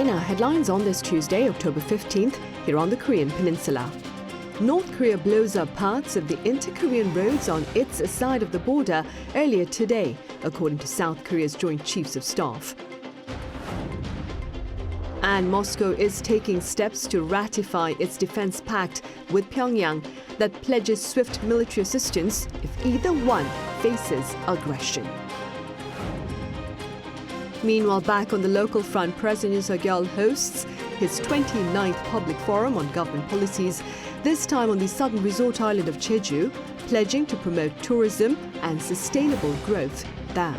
In our headlines on this Tuesday, October 15th, here on the Korean Peninsula. North Korea blows up parts of the inter-Korean roads on its side of the border earlier today, according to South Korea's Joint Chiefs of Staff. And Moscow is taking steps to ratify its defense pact with Pyongyang that pledges swift military assistance if either one faces aggression. Meanwhile, back on the local front, President Yoon Suk-yeol hosts his 29th public forum on government policies, this time on the southern resort island of Jeju, pledging to promote tourism and sustainable growth there.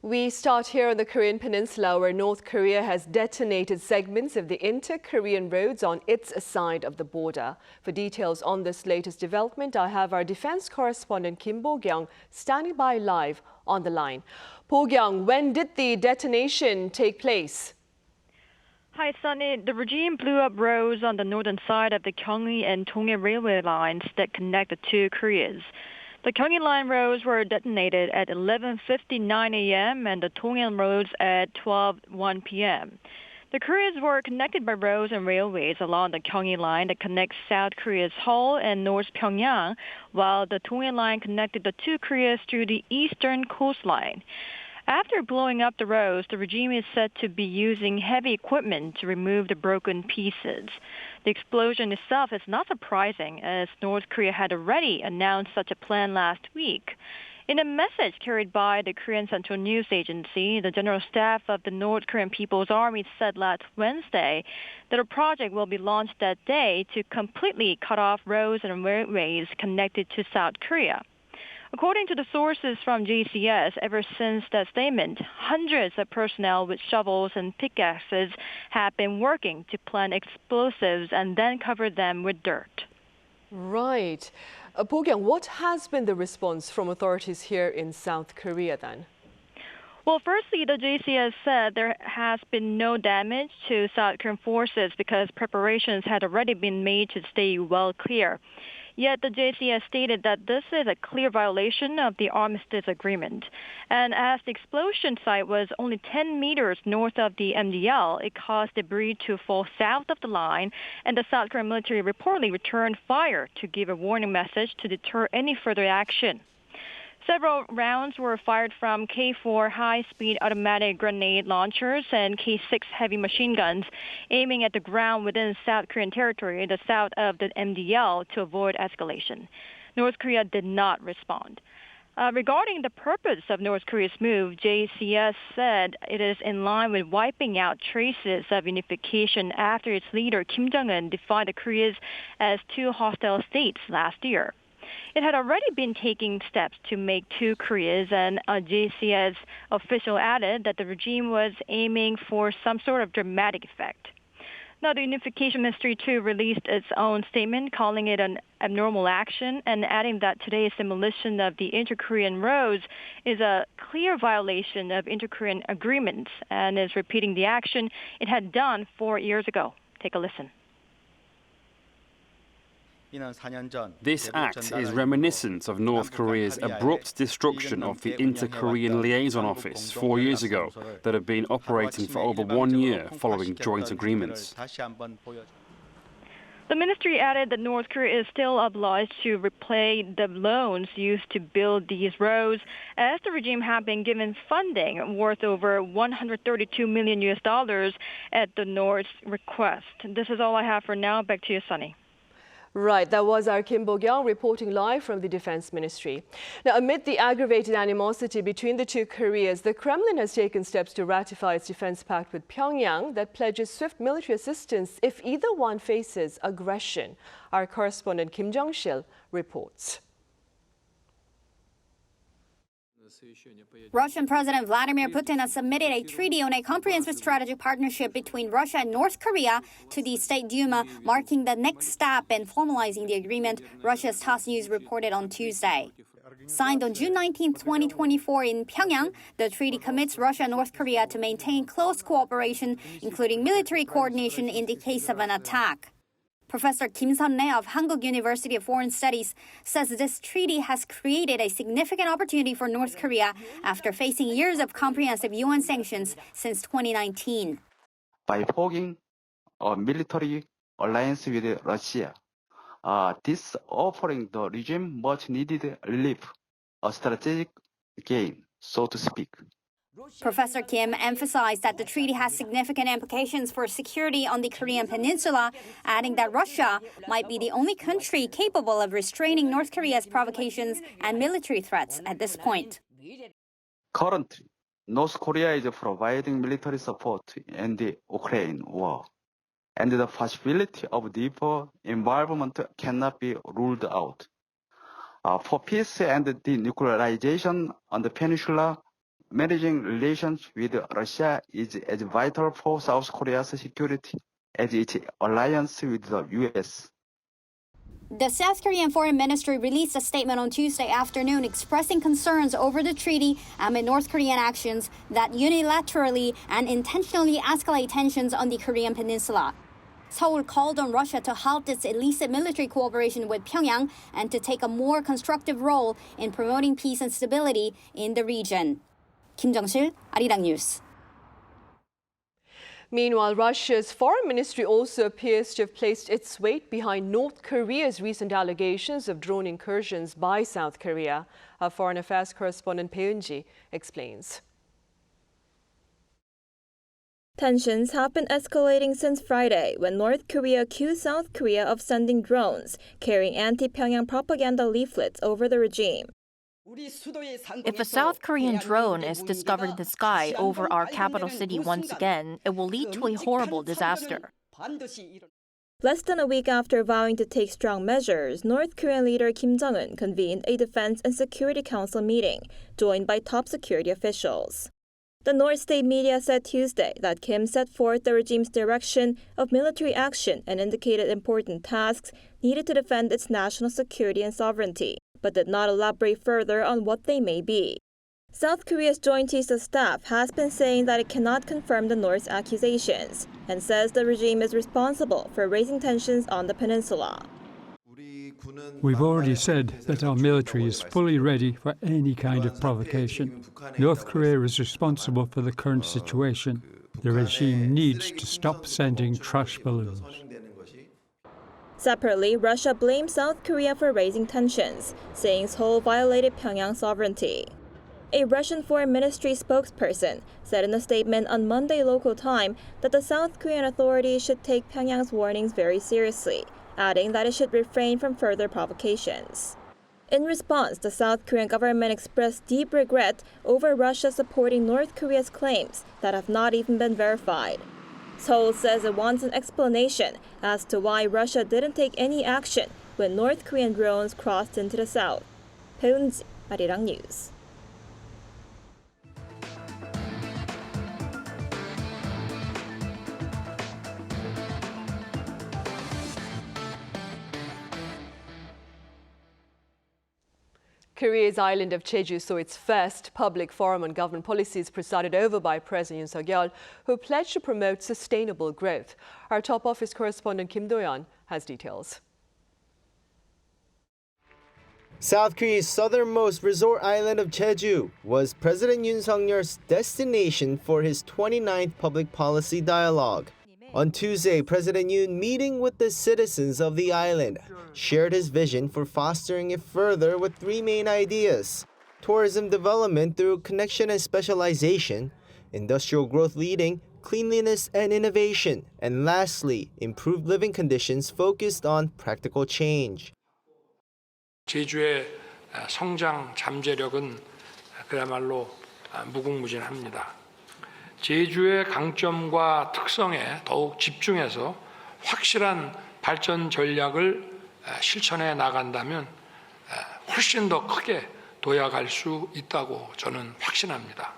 We start here on the Korean Peninsula, where North Korea has detonated segments of the inter-Korean roads on its side of the border. For details on this latest development, I have our defense correspondent Kim Bo-kyung standing by live on the line. Bo-kyung, when did the detonation take place? Hi, Sunny. The regime blew up roads on the northern side of the Gyeongui and Donghae railway lines that connect the two Koreas. The Gyeongui line roads were detonated at 11:59 a.m. and the Donghae roads at 12:01 p.m. The Koreas were connected by roads and railways along the Gyeongui line that connects South Korea's Seoul and North Pyongyang, while the Donghae line connected the two Koreas through the eastern coastline. After blowing up the roads, the regime is said to be using heavy equipment to remove the broken pieces. The explosion itself is not surprising, as North Korea had already announced such a plan last week. In a message carried by the Korean Central News Agency, the General Staff of the North Korean People's Army said last Wednesday that a project will be launched that day to completely cut off roads and railways connected to South Korea. According to the sources from JCS, ever since that statement, hundreds of personnel with shovels and pickaxes have been working to plant explosives and then cover them with dirt. Right. Bo-kyung, what has been the response from authorities here in South Korea then? Well, firstly, the JCS said there has been no damage to South Korean forces because preparations had already been made to stay well clear. Yet the JCS stated that this is a clear violation of the armistice agreement. And as the explosion site was only 10 meters north of the MDL, it caused debris to fall south of the line, and the South Korean military reportedly returned fire to give a warning message to deter any further action. Several rounds were fired from K4 high-speed automatic grenade launchers and K6 heavy machine guns, aiming at the ground within South Korean territory, the south of the MDL, to avoid escalation. North Korea did not respond. Regarding the purpose of North Korea's move, JCS said it is in line with wiping out traces of unification after its leader Kim Jong-un defined the Koreas as two hostile states last year. It had already been taking steps to make two Koreas, and a JCS official added that the regime was aiming for some sort of dramatic effect. Now, the Unification Ministry, too, released its own statement calling it an abnormal action and adding that today's demolition of the inter-Korean roads is a clear violation of inter-Korean agreements and is repeating the action it had done 4 years ago. Take a listen. This act is reminiscent of North Korea's abrupt destruction of the Inter-Korean Liaison Office 4 years ago that had been operating for over 1 year following joint agreements. The ministry added that North Korea is still obliged to repay the loans used to build these roads, as the regime had been given funding worth over $132 million at the North's request. This is all I have for now. Back to you, Sunny. Right, that was our Kim Bo-kyung reporting live from the Defense Ministry. Now, amid the aggravated animosity between the two Koreas, the Kremlin has taken steps to ratify its defense pact with Pyongyang that pledges swift military assistance if either one faces aggression. Our correspondent Kim Jong-sil reports. Russian President Vladimir Putin has submitted a treaty on a comprehensive strategic partnership between Russia and North Korea to the State Duma, marking the next step in formalizing the agreement, Russia's TASS News reported on Tuesday. Signed on June 19, 2024 in Pyongyang, the treaty commits Russia and North Korea to maintain close cooperation, including military coordination in the case of an attack. Professor Kim Sun-rae of Hankuk University of Foreign Studies says this treaty has created a significant opportunity for North Korea after facing years of comprehensive UN sanctions since 2019. By forging a military alliance with Russia, this offering the regime much needed relief, a strategic gain, so to speak. Professor Kim emphasized that the treaty has significant implications for security on the Korean peninsula, adding that Russia might be the only country capable of restraining North Korea's provocations and military threats at this point. Currently, North Korea is providing military support in the Ukraine war, and the possibility of deeper involvement cannot be ruled out. For peace and denuclearization on the peninsula, managing relations with Russia is as vital for South Korea's security as its alliance with the U.S. The South Korean Foreign Ministry released a statement on Tuesday afternoon expressing concerns over the treaty amid North Korean actions that unilaterally and intentionally escalate tensions on the Korean peninsula. Seoul called on Russia to halt its illicit military cooperation with Pyongyang and to take a more constructive role in promoting peace and stability in the region. Kim Jung-sil, Arirang News. Meanwhile, Russia's foreign ministry also appears to have placed its weight behind North Korea's recent allegations of drone incursions by South Korea. Our foreign affairs correspondent Bae Eun-ji explains. Tensions have been escalating since Friday when North Korea accused South Korea of sending drones carrying anti-Pyongyang propaganda leaflets over the regime. If a South Korean drone is discovered in the sky over our capital city once again, it will lead to a horrible disaster. Less than a week after vowing to take strong measures, North Korean leader Kim Jong-un convened a Defense and Security Council meeting, joined by top security officials. The North State media said Tuesday that Kim set forth the regime's direction of military action and indicated important tasks needed to defend its national security and sovereignty, but did not elaborate further on what they may be. South Korea's Joint Chiefs of Staff has been saying that it cannot confirm the North's accusations and says the regime is responsible for raising tensions on the peninsula. We've already said that our military is fully ready for any kind of provocation. North Korea is responsible for the current situation. The regime needs to stop sending trash balloons. Separately, Russia blamed South Korea for raising tensions, saying Seoul violated Pyongyang's sovereignty. A Russian Foreign Ministry spokesperson said in a statement on Monday local time that the South Korean authorities should take Pyongyang's warnings very seriously, adding that it should refrain from further provocations. In response, the South Korean government expressed deep regret over Russia supporting North Korea's claims that have not even been verified. Seoul says it wants an explanation as to why Russia didn't take any action when North Korean drones crossed into the south. Bae Eun-ji, Arirang News. Korea's island of Jeju saw its first public forum on government policies presided over by President Yoon Suk-yeol, who pledged to promote sustainable growth. Our top office correspondent Kim Do-yeon has details. South Korea's southernmost resort island of Jeju was President Yoon Suk-yeol's destination for his 29th public policy dialogue. On Tuesday, President Yoon, meeting with the citizens of the island, shared his vision for fostering it further with three main ideas: tourism development through connection and specialization, industrial growth leading cleanliness and innovation, and lastly, improved living conditions focused on practical change. 제주의 성장 잠재력은 그야말로 무궁무진합니다. 제주의 강점과 특성에 더욱 집중해서 확실한 발전 전략을 실천해 나간다면 훨씬 더 크게 도약할 수 있다고 저는 확신합니다.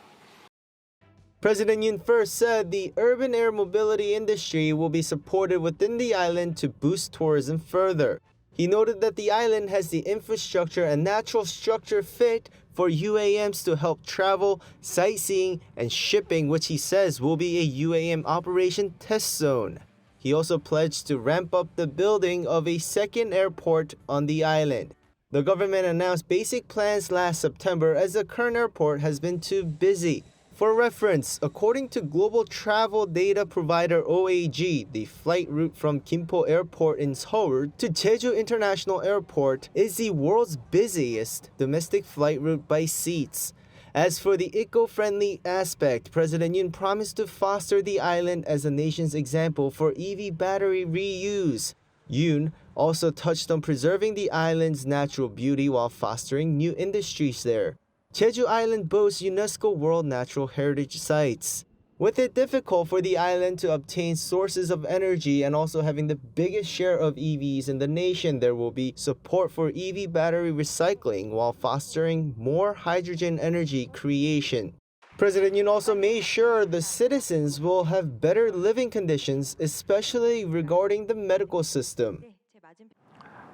President Yoon first said the urban air mobility industry will be supported within the island to boost tourism further. He noted that the island has the infrastructure and natural structure fit for UAMs to help travel, sightseeing, and shipping, which he says will be a UAM operation test zone. He also pledged to ramp up the building of a second airport on the island. The government announced basic plans last September as the current airport has been too busy. For reference, according to global travel data provider OAG, the flight route from Gimpo Airport in Seoul to Jeju International Airport is the world's busiest domestic flight route by seats. As for the eco-friendly aspect, President Yoon promised to foster the island as the nation's example for EV battery reuse. Yoon also touched on preserving the island's natural beauty while fostering new industries there. Jeju Island boasts UNESCO World Natural Heritage Sites. With it difficult for the island to obtain sources of energy and also having the biggest share of EVs in the nation, there will be support for EV battery recycling while fostering more hydrogen energy creation. President Yoon also made sure the citizens will have better living conditions, especially regarding the medical system.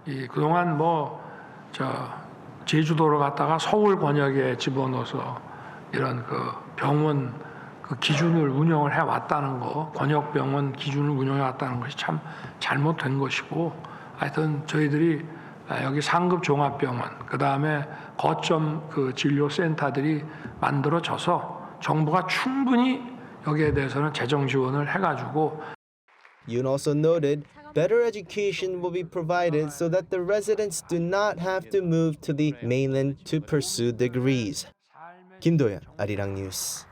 그동안 제주도를 갖다가 서울 권역에 집어넣어서 이런 병원 기준을 운영을 해왔다는 거, 권역병원 기준을 운영해왔다는 것이 참 잘못된 것이고, 하여튼 저희들이 여기 상급 종합병원, 그 다음에 거점 진료센터들이 만들어져서 정부가 충분히 여기에 대해서는 재정 지원을 해가지고. Yoon also noted better education will be provided so that the residents do not have to move to the mainland to pursue degrees. Kim Do-yeon, Arirang News.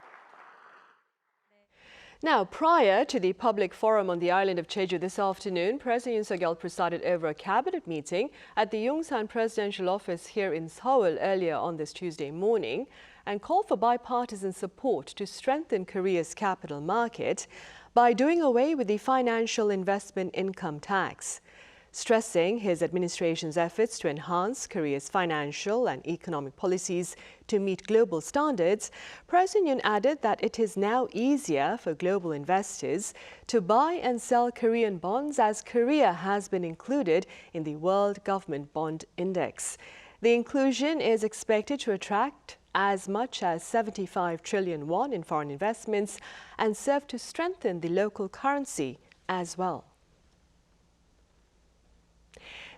Now, prior to the public forum on the island of Jeju this afternoon, President Yoon Suk-yeol presided over a cabinet meeting at the Yongsan presidential office here in Seoul earlier on this Tuesday morning and called for bipartisan support to strengthen Korea's capital market by doing away with the financial investment income tax. Stressing his administration's efforts to enhance Korea's financial and economic policies to meet global standards, President Yoon added that it is now easier for global investors to buy and sell Korean bonds as Korea has been included in the World Government Bond Index. The inclusion is expected to attract as much as 75 trillion won in foreign investments and serve to strengthen the local currency as well.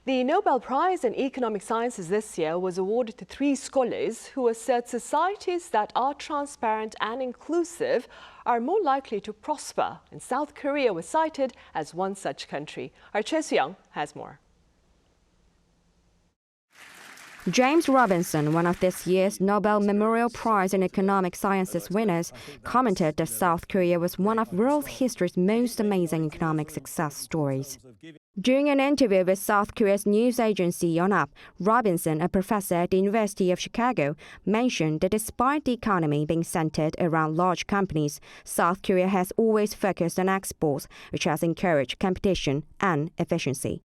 The Nobel Prize in Economic Sciences this year was awarded to 3 scholars who assert societies that are transparent and inclusive are more likely to prosper, and South Korea was cited as one such country. Our Choi Soo-young has more. James Robinson, one of this year's Nobel Memorial Prize in Economic Sciences winners, commented that South Korea was one of world history's most amazing economic success stories. During an interview with South Korea's news agency Yonhap, Robinson, a professor at the University of Chicago, mentioned that despite the economy being centered around large companies, South Korea has always focused on exports, which has encouraged competition and efficiency.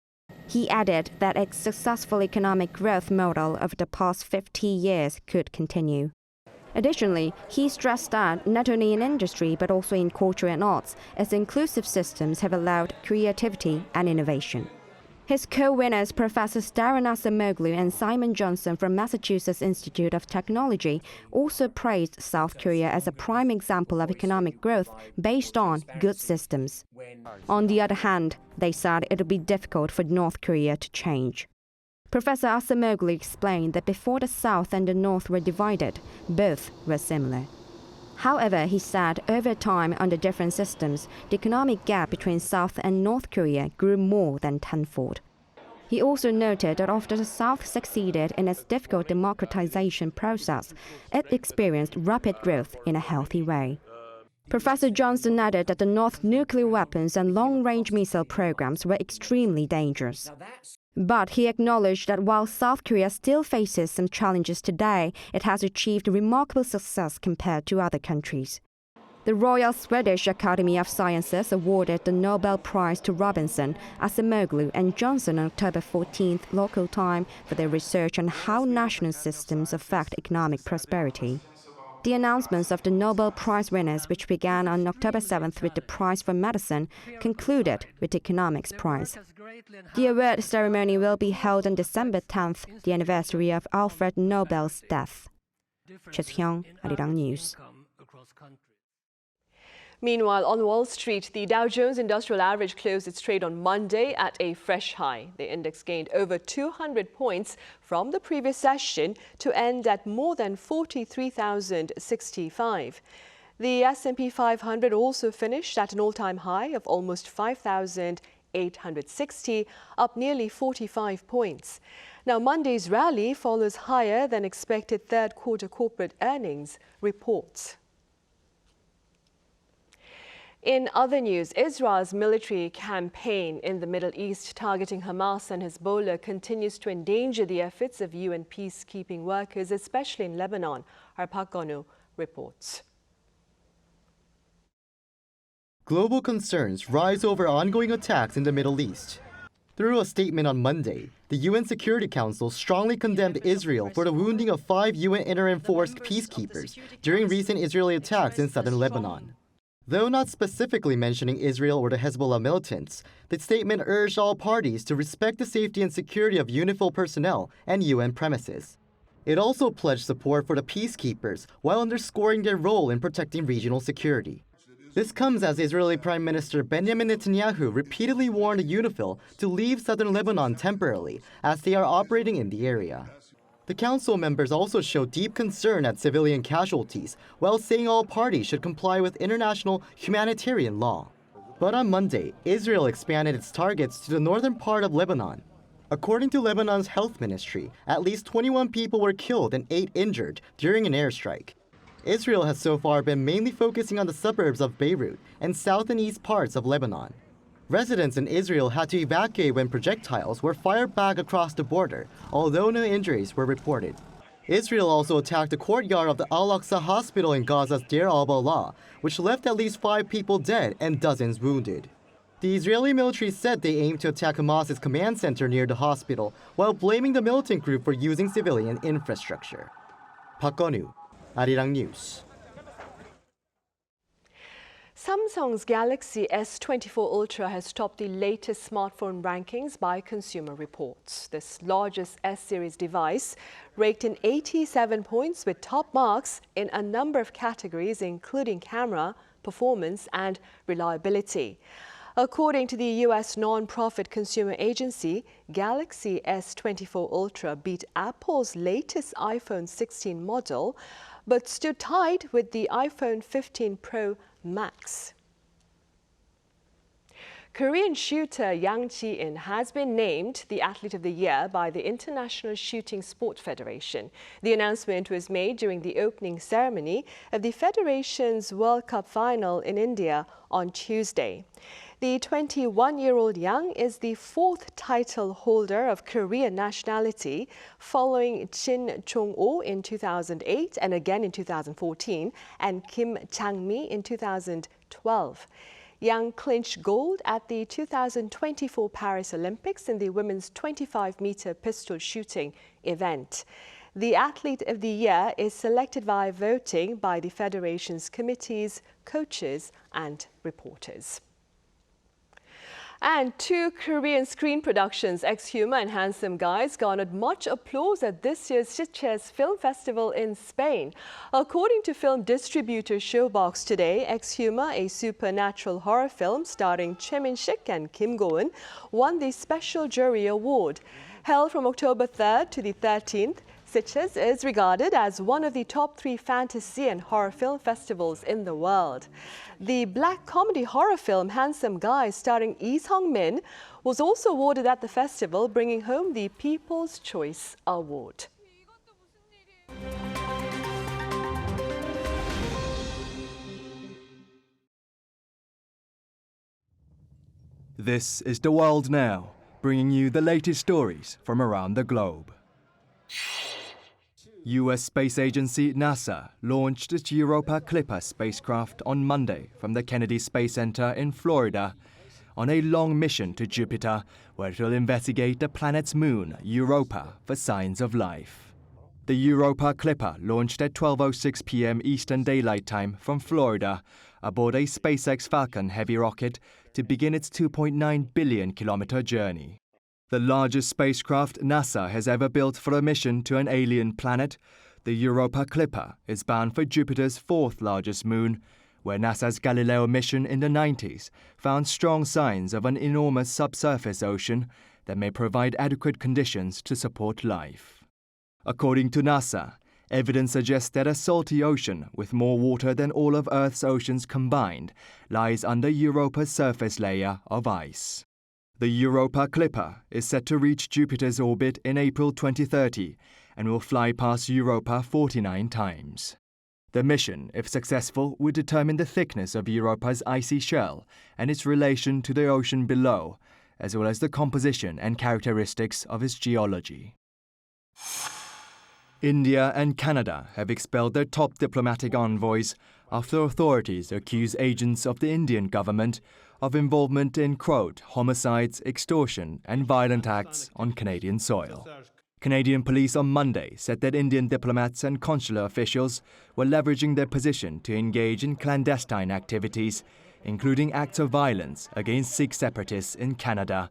He added that its successful economic growth model over the past 50 years could continue. Additionally, he stressed that not only in industry but also in culture and arts, its inclusive systems have allowed creativity and innovation. His co-winners, Professors Darren Acemoglu and Simon Johnson from Massachusetts Institute of Technology, also praised South Korea as a prime example of economic growth based on good systems. On the other hand, they said it would be difficult for North Korea to change. Professor Acemoglu explained that before the South and the North were divided, both were similar. However, he said over time under different systems, the economic gap between South and North Korea grew more than tenfold. He also noted that after the South succeeded in its difficult democratization process, it experienced rapid growth in a healthy way. Professor Johnson added that the North's nuclear weapons and long-range missile programs were extremely dangerous. But he acknowledged that while South Korea still faces some challenges today, it has achieved remarkable success compared to other countries. The Royal Swedish Academy of Sciences awarded the Nobel Prize to Robinson, Acemoglu and Johnson on October 14th local time for their research on how national systems affect economic prosperity. The announcements of the Nobel Prize winners, which began on October 7th with the Prize for Medicine, concluded with the Economics Prize. The award ceremony will be held on December 10th, the anniversary of Alfred Nobel's death. Choi Soo-young, Arirang News. Meanwhile, on Wall Street, the Dow Jones Industrial Average closed its trade on Monday at a fresh high. The index gained over 200 points from the previous session to end at more than 43,065. The S&P 500 also finished at an all-time high of almost 5,860, up nearly 45 points. Now, Monday's rally follows higher than expected third-quarter corporate earnings reports. In other news, Israel's military campaign in the Middle East targeting Hamas and Hezbollah continues to endanger the efforts of UN peacekeeping workers, especially in Lebanon. Our Park Gonu reports. Global concerns rise over ongoing attacks in the Middle East. Through a statement on Monday, the UN Security Council strongly condemned Israel for the wounding of 5 UN interim force peacekeepers during recent Israeli attacks in southern Lebanon. Though not specifically mentioning Israel or the Hezbollah militants, the statement urged all parties to respect the safety and security of UNIFIL personnel and UN premises. It also pledged support for the peacekeepers while underscoring their role in protecting regional security. This comes as Israeli Prime Minister Benjamin Netanyahu repeatedly warned the UNIFIL to leave southern Lebanon temporarily as they are operating in the area. The council members also showed deep concern at civilian casualties, while saying all parties should comply with international humanitarian law. But on Monday, Israel expanded its targets to the northern part of Lebanon. According to Lebanon's health ministry, at least 21 people were killed and 8 injured during an airstrike. Israel has so far been mainly focusing on the suburbs of Beirut and south and east parts of Lebanon. Residents in Israel had to evacuate when projectiles were fired back across the border, although no injuries were reported. Israel also attacked the courtyard of the Al-Aqsa hospital in Gaza's Deir al-Balah, which left at least 5 people dead and dozens wounded. The Israeli military said they aimed to attack Hamas's command center near the hospital, while blaming the militant group for using civilian infrastructure. Park Gonu, Arirang News. Samsung's Galaxy S24 Ultra has topped the latest smartphone rankings by Consumer Reports. This largest S-series device raked in 87 points with top marks in a number of categories, including camera, performance, and reliability. According to the U.S. non-profit consumer agency, Galaxy S24 Ultra beat Apple's latest iPhone 16 model, but stood tied with the iPhone 15 Pro Max. Korean shooter Yang Ji-in has been named the Athlete of the Year by the International Shooting Sport Federation. The announcement was made during the opening ceremony of the federation's World Cup final in India on Tuesday. The 21-year-old Yang is the 4th title holder of Korean nationality, following Shin Chong-oh in 2008 and again in 2014, and Kim Chang-mi in 2012. Yang clinched gold at the 2024 Paris Olympics in the women's 25-meter pistol shooting event. The Athlete of the Year is selected via voting by the federation's committees, coaches, and reporters. And 2 Korean screen productions, Exhuma and Handsome Guys, garnered much applause at this year's Sitges Film Festival in Spain. According to film distributor Showbox today, Exhuma, a supernatural horror film starring Choi Min-sik and Kim Go-eun, won the Special Jury Award. Held from October 3rd to the 13th, Sitges is regarded as one of the top 3 fantasy and horror film festivals in the world. The black comedy horror film Handsome Guys starring Lee Sung-min was also awarded at the festival, bringing home the People's Choice Award. This is The World Now, bringing you the latest stories from around the globe. US space agency NASA launched its Europa Clipper spacecraft on Monday from the Kennedy Space Center in Florida on a long mission to Jupiter, where it will investigate the planet's moon, Europa, for signs of life. The Europa Clipper launched at 12:06 p.m. Eastern Daylight Time from Florida aboard a SpaceX Falcon Heavy rocket to begin its 2.9 billion-kilometer journey. The largest spacecraft NASA has ever built for a mission to an alien planet, the Europa Clipper is bound for Jupiter's 4th largest moon, where NASA's Galileo mission in the 90s found strong signs of an enormous subsurface ocean that may provide adequate conditions to support life. According to NASA, evidence suggests that a salty ocean with more water than all of Earth's oceans combined lies under Europa's surface layer of ice. The Europa Clipper is set to reach Jupiter's orbit in April 2030 and will fly past Europa 49 times. The mission, if successful, would determine the thickness of Europa's icy shell and its relation to the ocean below, as well as the composition and characteristics of its geology. India and Canada have expelled their top diplomatic envoys after authorities accuse agents of the Indian government of involvement in, quote, homicides, extortion, and violent acts on Canadian soil. Canadian police on Monday said that Indian diplomats and consular officials were leveraging their position to engage in clandestine activities, including acts of violence against Sikh separatists in Canada,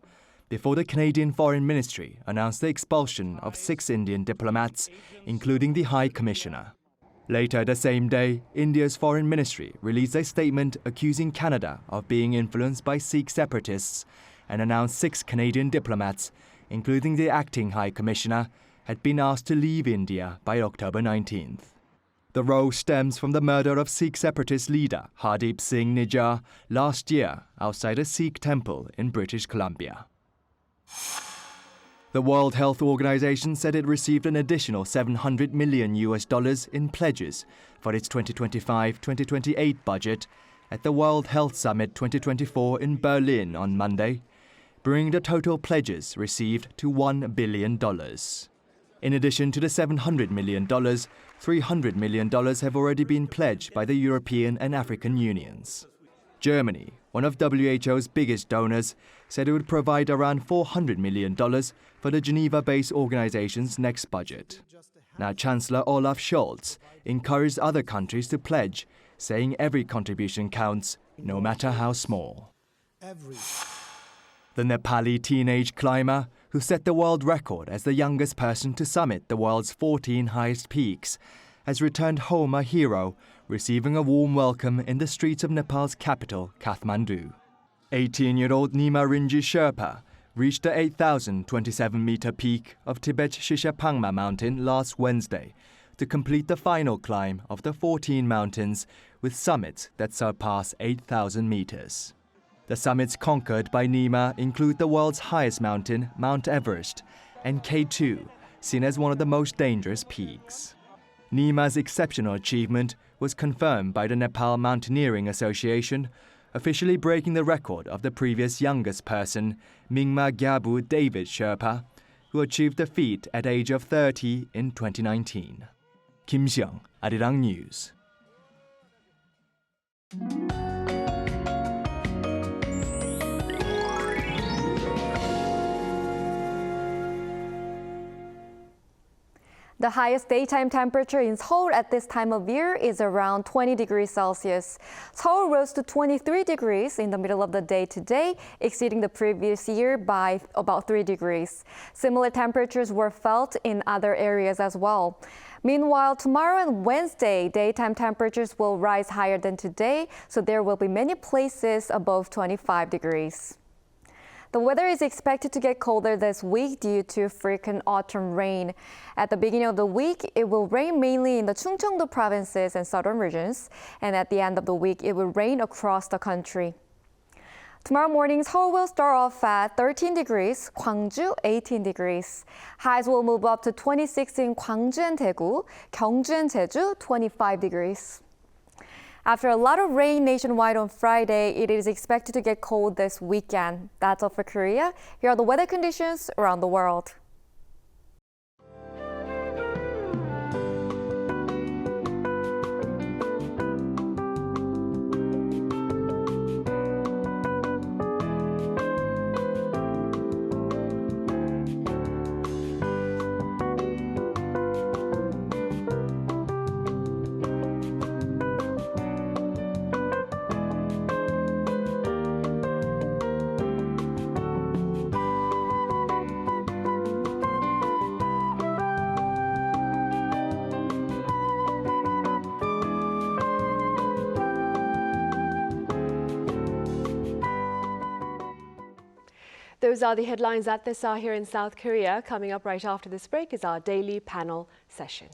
before the Canadian Foreign Ministry announced the expulsion of 6 Indian diplomats, including the High Commissioner. Later the same day, India's Foreign Ministry released a statement accusing Canada of being influenced by Sikh separatists and announced 6 Canadian diplomats, including the acting High Commissioner, had been asked to leave India by October 19th. The row stems from the murder of Sikh separatist leader Hardeep Singh Nijjar last year outside a Sikh temple in British Columbia. The World Health Organization said it received an additional $700 million in pledges for its 2025-2028 budget at the World Health Summit 2024 in Berlin on Monday, bringing the total pledges received to $1 billion. In addition to the $700 million, $300 million have already been pledged by the European and African unions. Germany, one of WHO's biggest donors, said it would provide around $400 million for the Geneva-based organization's next budget. Now, Chancellor Olaf Scholz encouraged other countries to pledge, saying every contribution counts, no matter how small. The Nepali teenage climber, who set the world record as the youngest person to summit the world's 14 highest peaks, has returned home a hero, receiving a warm welcome in the streets of Nepal's capital, Kathmandu. 18-year-old Nima Rinji Sherpa reached the 8,027-meter peak of Tibet's Shishapangma mountain last Wednesday to complete the final climb of the 14 mountains with summits that surpass 8,000 meters. The summits conquered by Nima include the world's highest mountain, Mount Everest, and K2, seen as one of the most dangerous peaks. Nima's exceptional achievement was confirmed by the Nepal Mountaineering Association, officially breaking the record of the previous youngest person, Mingma Gyabu David Sherpa, who achieved the feat at age of 30 in 2019. Kim Seong, Arirang News. The highest daytime temperature in Seoul at this time of year is around 20 degrees Celsius. Seoul rose to 23 degrees in the middle of the day today, exceeding the previous year by about 3 degrees. Similar temperatures were felt in other areas as well. Meanwhile, tomorrow and Wednesday, daytime temperatures will rise higher than today, so there will be many places above 25 degrees. The weather is expected to get colder this week due to frequent autumn rain. At the beginning of the week, it will rain mainly in the Chungcheongdo provinces and southern regions, and at the end of the week, it will rain across the country. Tomorrow morning, Seoul will start off at 13 degrees, Gwangju 18 degrees. Highs will move up to 26 in Gwangju and Daegu, Gyeongju and Jeju 25 degrees. After a lot of rain nationwide on Friday, it is expected to get cold this weekend. That's all for Korea. Here are the weather conditions around the world. Those are the headlines at this hour here in South Korea. Coming up right after this break is our daily panel session.